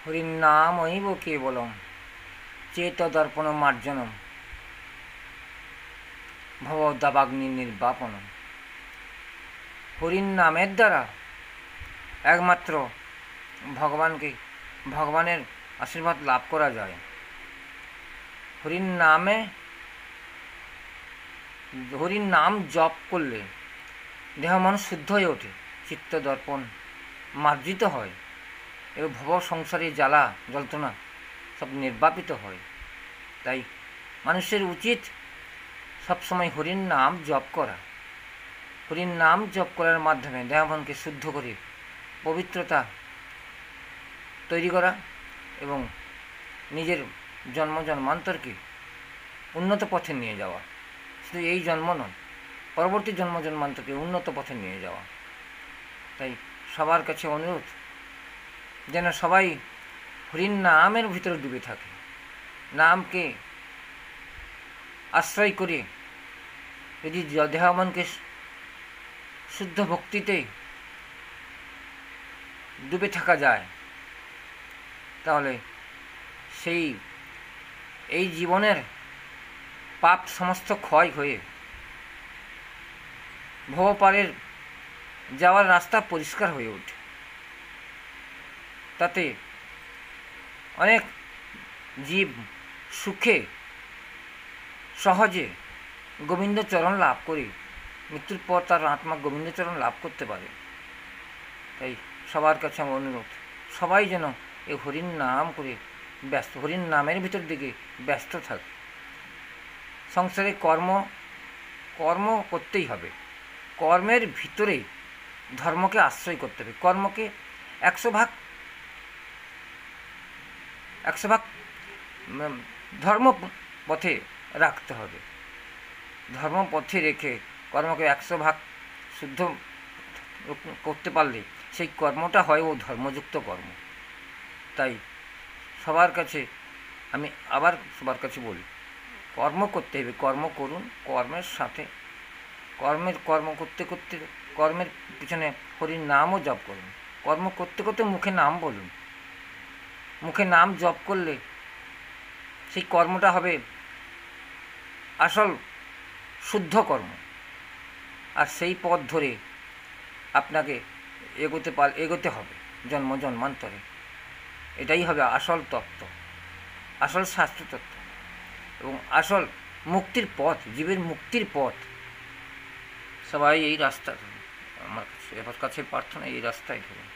হরিনামৈব কেবলম চেতদর্পণ মার্জনম ভবদাবাগ্নি নির্বাপনম। হরির নামের দ্বারা একমাত্র ভগবানের আশীর্বাদ লাভ করা যায়। হরির নাম জপ করলে দেহ মন শুদ্ধ হয়ে ওঠে, চিত্ত দর্পণ মার্জিত হয় এবং ভব সংসারের জ্বালা যন্ত্রণা সব নির্বাপিত হয়। তাই মানুষের উচিত সবসময় হরির নাম জপ করা। হরির নাম জপ করার মাধ্যমে দেহ মনকে শুদ্ধ করে পবিত্রতা তৈরি করা এবং নিজের জন্মান্তরকে উন্নত পথে নিয়ে যাওয়া। শুধু এই জন্ম নয়, পরবর্তী জন্মান্তরকে উন্নত পথে নিয়ে যাওয়া। তাই সবার কাছে অনুরোধ যেন সবাই হরির নামের ভিতরে ডুবে থাকে, নামকে আশ্রয় করে যদি দেহ মনকে শুদ্ধ ভক্তিতে ডুবে থাকা যায়, তাহলে এই জীবনের পাপ সমস্ত ক্ষয় হয়ে ভবপারের যাওয়ার রাস্তা পরিষ্কার হয়ে ওঠে। তাতে অনেক জীব সুখে সহজে গোবিন্দচরণ লাভ করে মৃত্যুর পর তার আত্মা গোবিন্দচরণ লাভ করতে পারে। তাই সবার কাছে আমার অনুরোধ, সবাই যেন এই হরির নাম করে হরির নামের ভিতর দিকে ব্যস্ত থাকে। সংসারে কর্ম করতেই হবে, কর্মের ভিতরে ধর্মকে আশ্রয় করতে হবে। কর্মকে 100% ধর্ম পথে রাখতে হবে। ধর্ম পথে রেখে কর্মকে 100% শুদ্ধ করতে পারলে সেই কর্মটা হয় ও ধর্মযুক্ত কর্ম। তাই সবার কাছে বলি, কর্ম করতে হবে, কর্ম করুন, কর্মের সাথে কর্ম করতে করতে কর্মের পিছনে হরির নামও জপ করুন। কর্ম করতে করতে মুখে নাম বলুন। মুখে নাম জপ করলে সেই কর্মটা হবে আসল শুদ্ধ কর্ম। আর সেই পথ ধরে আপনাকে এগোতে হবে জন্মান্তরে। এটাই হবে আসল তত্ত্ব, আসল শাস্ত্র তত্ত্ব এবং আসল মুক্তির পথ, জীবের মুক্তির পথ। সবাই এই রাস্তা, আমার কাছে প্রার্থনা, এই রাস্তায় ধরুন।